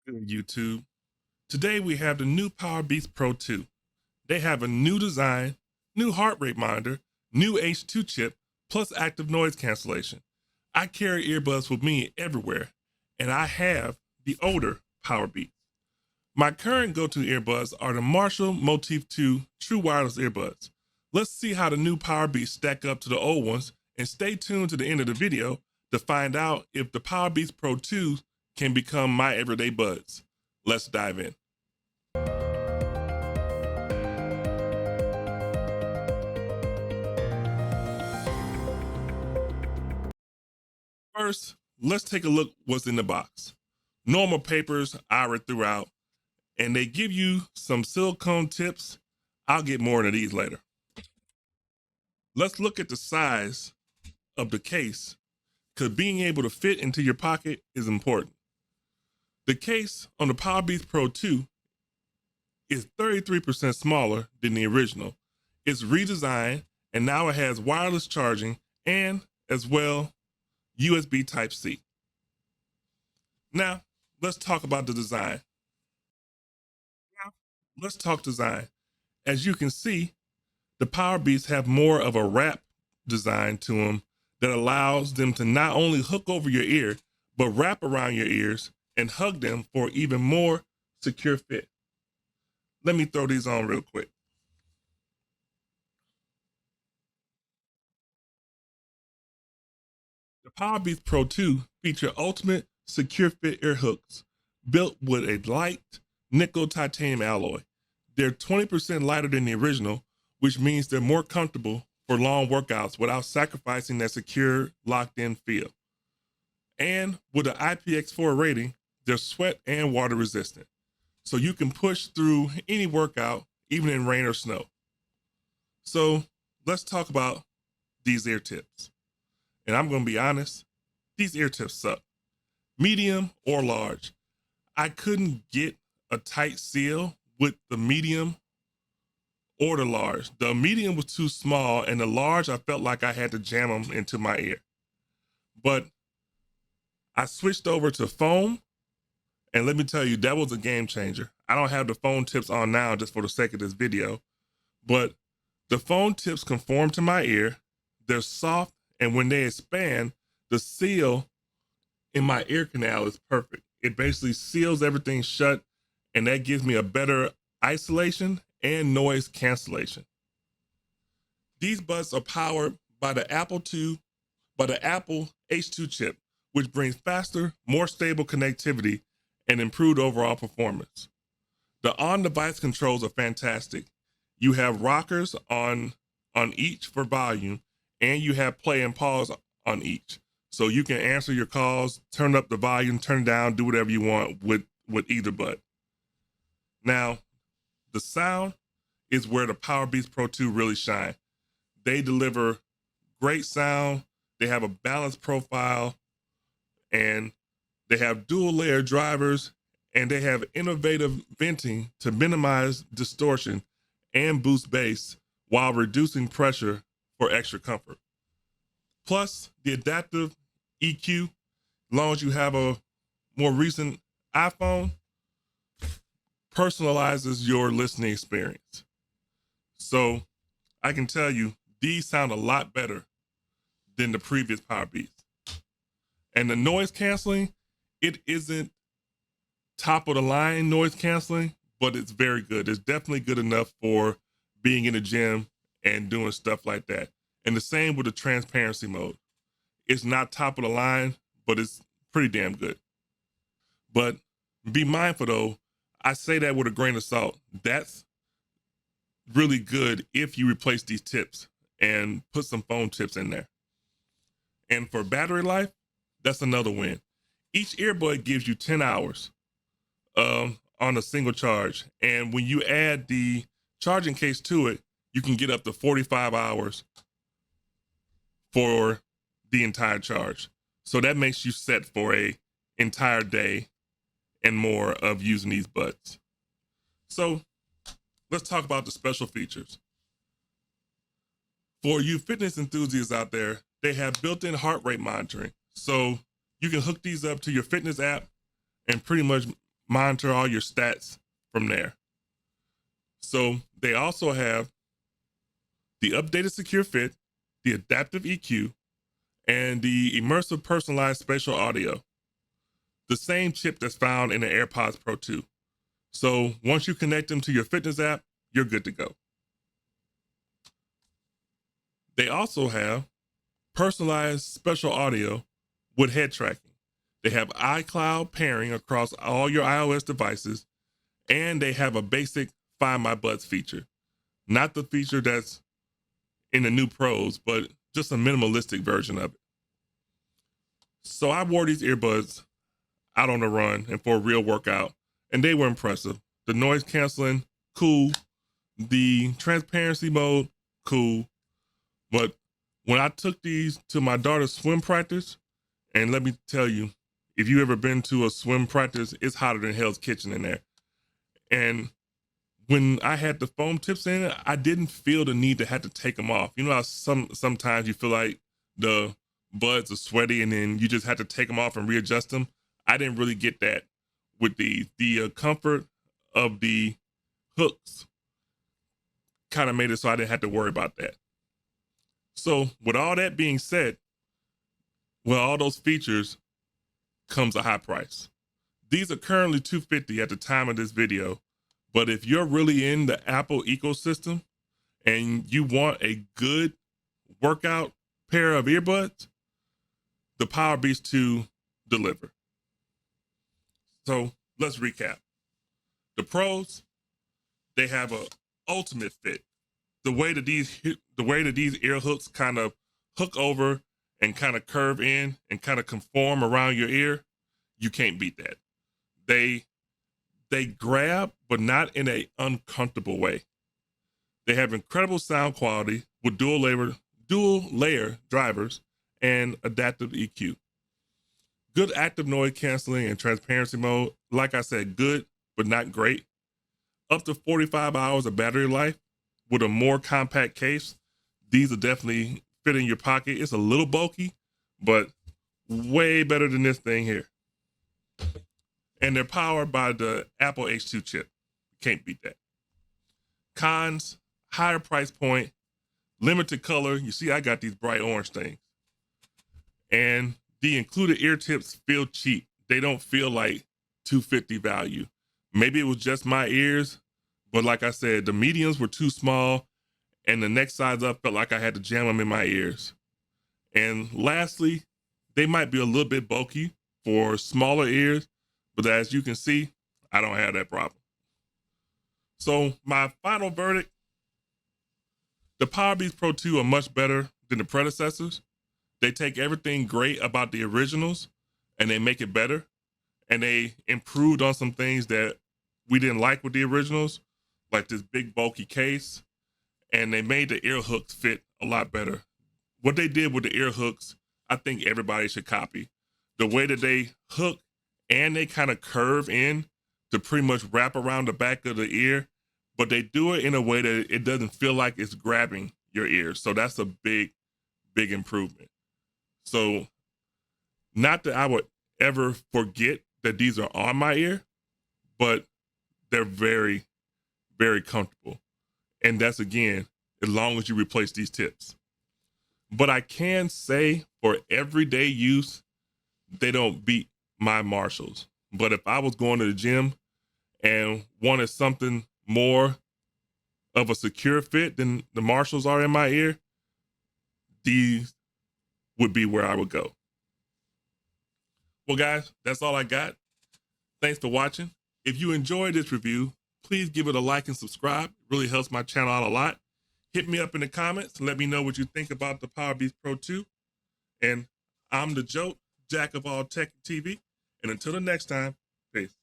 Good, YouTube. Today we have the new Powerbeats Pro 2. They have a new design, new heart rate monitor, new H2 chip, plus active noise cancellation. I carry earbuds with me everywhere, and I have the older Powerbeats. My current go-to earbuds are the Marshall Motif 2 True Wireless Earbuds. Let's see how the new Powerbeats stack up to the old ones, and stay tuned to the end of the video to find out if the Powerbeats Pro 2 can become my everyday buds. Let's dive in. First, let's take a look what's in the box. Normal papers I read throughout, and they give you some silicone tips. I'll get more into these later. Let's look at the size of the case, because being able to fit into your pocket is important. The case on the Powerbeats Pro 2 is 33% smaller than the original. It's redesigned, and now it has wireless charging and, as well, USB Type-C. Now, let's talk about the design. Let's talk design. As you can see, the Powerbeats have more of a wrap design to them that allows them to not only hook over your ear, but wrap around your ears and hug them for even more secure fit. Let me throw these on real quick. The Powerbeats Pro 2 feature ultimate secure fit ear hooks built with a light nickel titanium alloy. They're 20% lighter than the original, which means they're more comfortable for long workouts without sacrificing that secure, locked-in feel. And with an IPX4 rating, they're sweat and water resistant, so you can push through any workout, even in rain or snow. So let's talk about these ear tips. And I'm going to be honest, these ear tips suck. Medium or large. I couldn't get a tight seal with the medium or the large. The medium was too small, and the large, I felt like I had to jam them into my ear. But I switched over to foam, and let me tell you, that was a game changer. I don't have the foam tips on now just for the sake of this video, but the foam tips conform to my ear. They're soft, and when they expand, the seal in my ear canal is perfect. It basically seals everything shut, and that gives me a better isolation and noise cancellation. These buds are powered by the Apple H2 chip, which brings faster, more stable connectivity and improved overall performance. The on-device controls are fantastic. You have rockers on each for volume, and you have play and pause on each. So you can answer your calls, turn up the volume, turn down, do whatever you want with either bud. Now, the sound is where the Powerbeats Pro 2 really shine. They deliver great sound. They have a balanced profile, and they have dual layer drivers, and they have innovative venting to minimize distortion and boost bass while reducing pressure for extra comfort. Plus, the adaptive EQ, as long as you have a more recent iPhone, personalizes your listening experience. So I can tell you, these sound a lot better than the previous Powerbeats. And the noise canceling, it isn't top of the line noise canceling, but it's very good. It's definitely good enough for being in the gym and doing stuff like that. And the same with the transparency mode. It's not top of the line, but it's pretty damn good. But be mindful though, I say that with a grain of salt. That's really good if you replace these tips and put some foam tips in there. And for battery life, that's another win. Each earbud gives you 10 hours on a single charge. And when you add the charging case to it, you can get up to 45 hours for the entire charge. So that makes you set for a entire day and more of using these buds. So let's talk about the special features. For you fitness enthusiasts out there, they have built-in heart rate monitoring. So you can hook these up to your fitness app and pretty much monitor all your stats from there. So they also have the updated secure fit, the adaptive EQ, and the immersive personalized spatial audio. The same chip that's found in the AirPods Pro 2. So once you connect them to your fitness app, you're good to go. They also have personalized special audio with head tracking. They have iCloud pairing across all your iOS devices, and they have a basic Find My Buds feature. Not the feature that's in the new Pros, but just a minimalistic version of it. So I wore these earbuds out on a run and for a real workout, and they were impressive. The noise canceling, cool. The transparency mode, cool. But when I took these to my daughter's swim practice, and let me tell you, if you ever been to a swim practice, it's hotter than Hell's Kitchen in there. And when I had the foam tips in, I didn't feel the need to have to take them off. You know how sometimes you feel like the buds are sweaty and then you just have to take them off and readjust them. I didn't really get that with these. The comfort of the hooks kind of made it so I didn't have to worry about that. So with all that being said, well, all those features comes a high price. These are currently $250 at the time of this video, but if you're really in the Apple ecosystem and you want a good workout pair of earbuds, the Powerbeats 2 deliver. So let's recap. The Pros, they have a ultimate fit. The way that these ear hooks kind of hook over and kind of curve in and kind of conform around your ear, you can't beat that. They grab, but not in an uncomfortable way. They have incredible sound quality with dual layer drivers and adaptive EQ. Good active noise canceling and transparency mode. Like I said, good, but not great. Up to 45 hours of battery life with a more compact case. These will definitely fit in your pocket. It's a little bulky, but way better than this thing here. And they're powered by the Apple H2 chip. Can't beat that. Cons, higher price point, limited color. You see, I got these bright orange things. And the included ear tips feel cheap. They don't feel like $250 value. Maybe it was just my ears, but like I said, the mediums were too small and the next size up felt like I had to jam them in my ears. And lastly, they might be a little bit bulky for smaller ears, but as you can see, I don't have that problem. So my final verdict, the Powerbeats Pro 2 are much better than the predecessors. They take everything great about the originals and they make it better. And they improved on some things that we didn't like with the originals, like this big bulky case. And they made the ear hooks fit a lot better. What they did with the ear hooks, I think everybody should copy. The way that they hook and they kind of curve in to pretty much wrap around the back of the ear, but they do it in a way that it doesn't feel like it's grabbing your ear. So that's a big, big improvement. So not that I would ever forget that these are on my ear, but they're very, very comfortable. And that's, again, as long as you replace these tips. But I can say for everyday use, they don't beat my Marshalls. But if I was going to the gym and wanted something more of a secure fit than the Marshalls are in my ear, these would be where I would go. Well, guys, that's all I got. Thanks for watching. If you enjoyed this review, please give it a like and subscribe. It really helps my channel out a lot. Hit me up in the comments and let me know what you think about the Powerbeats Pro 2. And I'm the Joke, Jack of all Tech TV. And until the next time, peace.